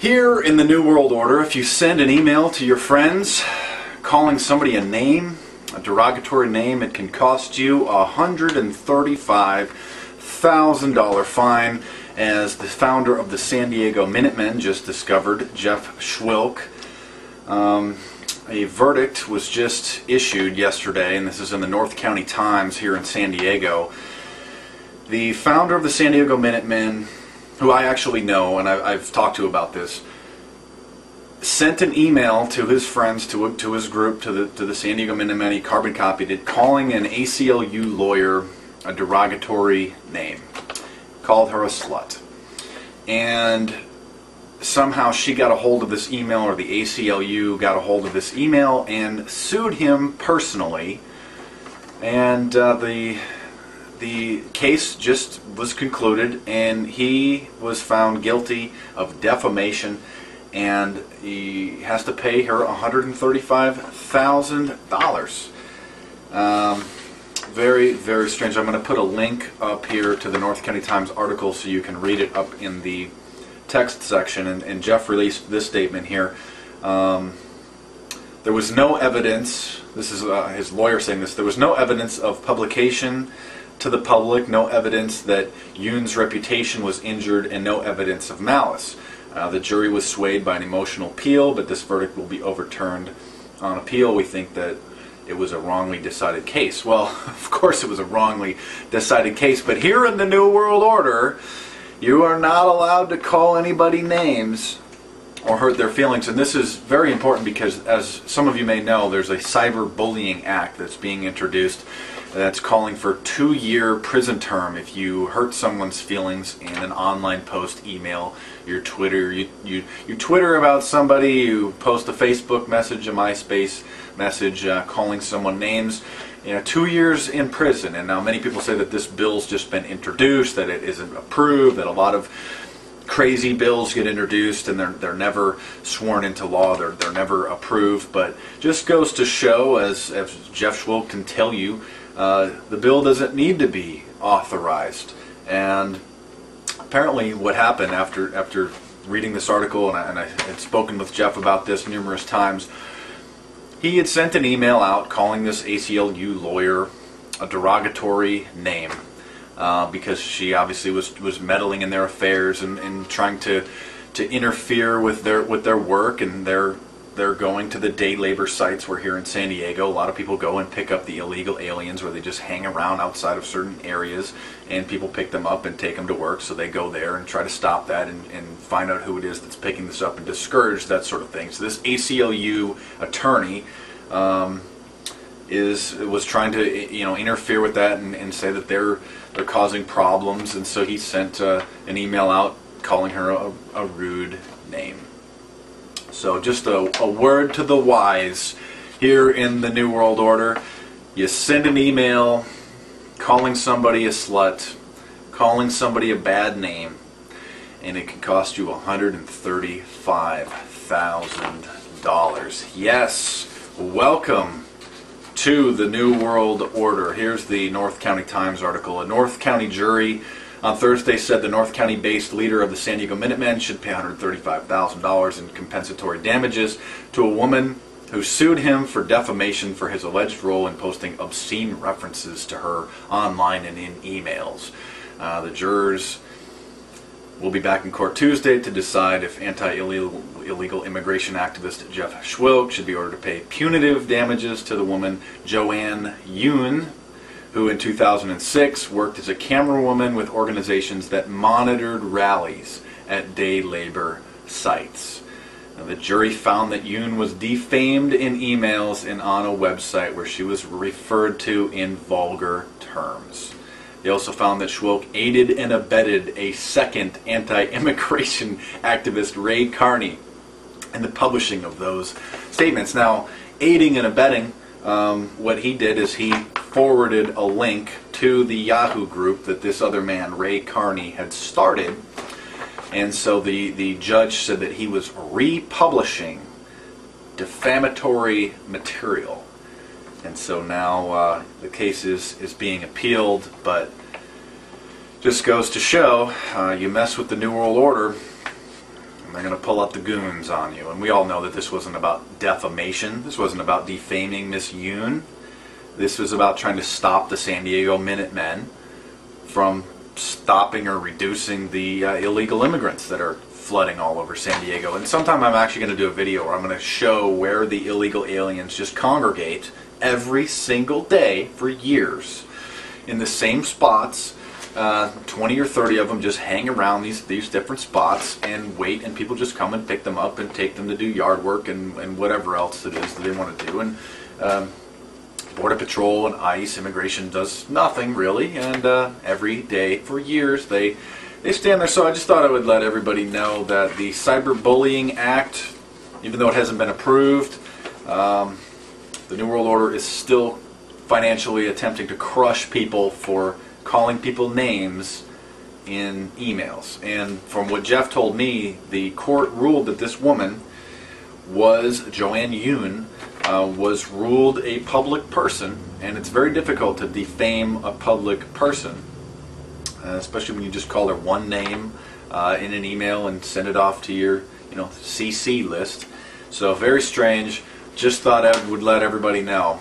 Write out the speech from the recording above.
Here in the New World Order, if you send an email to your friends calling somebody a name, a derogatory name, it can cost you a $135,000 fine, as the founder of the San Diego Minutemen just discovered, Jeff Schwilk. A verdict was just issued yesterday, and this is in the North County Times here in San Diego. The founder of the San Diego Minutemen, who I actually know, and I've talked to about this, sent an email to his friends, to his group, to the San Diego Minutemen. He carbon copied it, calling an ACLU lawyer a derogatory name. Called her a slut. And somehow she got a hold of this email, or the ACLU got a hold of this email and sued him personally. And the case just was concluded, and he was found guilty of defamation, and he has to pay her $135,000. Very, very strange. I'm going to put a link up here to the North County Times article so you can read it up in the text section. And Jeff released this statement here. There was no evidence, this is his lawyer saying this, there was no evidence of publication to the public, no evidence that Yoon's reputation was injured, and no evidence of malice. The jury was swayed by an emotional appeal, but this verdict will be overturned on appeal. We think that it was a wrongly decided case. Well, of course it was a wrongly decided case, but here in the New World Order, you are not allowed to call anybody names or hurt their feelings. And this is very important because, as some of you may know, there's a cyberbullying act that's being introduced that's calling for a 2-year prison term if you hurt someone's feelings in an online post, email, your Twitter. You Twitter about somebody, you post a Facebook message, a MySpace message calling someone names. 2 years in prison. And now many people say that this bill's just been introduced, that it isn't approved, that a lot of crazy bills get introduced and they're never sworn into law, they're never approved. But just goes to show, as Jeff Schwilk can tell you, the bill doesn't need to be authorized. And apparently what happened after reading this article, and I had spoken with Jeff about this numerous times, he had sent an email out calling this ACLU lawyer a derogatory name because she obviously was meddling in their affairs and trying to interfere with their work. And they're going to the day labor sites. We're here in San Diego. A lot of people go and pick up the illegal aliens, where they just hang around outside of certain areas, and people pick them up and take them to work. So they go there and try to stop that and find out who it is that's picking this up and discourage that sort of thing. So this ACLU attorney was trying to interfere with that and say that they're causing problems, and so he sent an email out calling her a rude name. So just a word to the wise here in the New World Order. You send an email calling somebody a slut, calling somebody a bad name, and it can cost you $135,000. Yes, welcome to the New World Order. Here's the North County Times article. A North County jury on Thursday said the North County-based leader of the San Diego Minutemen should pay $135,000 in compensatory damages to a woman who sued him for defamation for his alleged role in posting obscene references to her online and in emails. The jurors will be back in court Tuesday to decide if anti-illegal immigration activist Jeff Schwilk should be ordered to pay punitive damages to the woman Joanne Yoon, who in 2006 worked as a camerawoman with organizations that monitored rallies at day labor sites. Now, the jury found that Yoon was defamed in emails and on a website where she was referred to in vulgar terms. They also found that Schwilk aided and abetted a second anti-immigration activist, Ray Carney, in the publishing of those statements. Now, aiding and abetting, what he did is he forwarded a link to the Yahoo group that this other man, Ray Carney, had started. And so the judge said that he was republishing defamatory material. And so now the case is being appealed, but just goes to show, you mess with the New World Order, and They're going to pull up the goons on you. And we all know that this wasn't about defamation. This wasn't about defaming Miss Yoon. This was about trying to stop the San Diego Minutemen from stopping or reducing the illegal immigrants that are flooding all over San Diego. And sometime I'm actually going to do a video where I'm going to show where the illegal aliens just congregate every single day for years in the same spots. 20 or 30 of them just hang around these different spots and wait, and people just come and pick them up and take them to do yard work and whatever else it is that they want to do. And Border Patrol and ICE, immigration does nothing really, and every day for years they stand there. So I just thought I would let everybody know that the Cyberbullying Act, even though it hasn't been approved, the New World Order is still financially attempting to crush people for calling people names in emails. And from what Jeff told me, the court ruled that this woman was, Joanne Yoon, was ruled a public person, and it's very difficult to defame a public person, especially when you just call her one name in an email and send it off to your CC list. So very strange. Just thought I would let everybody know.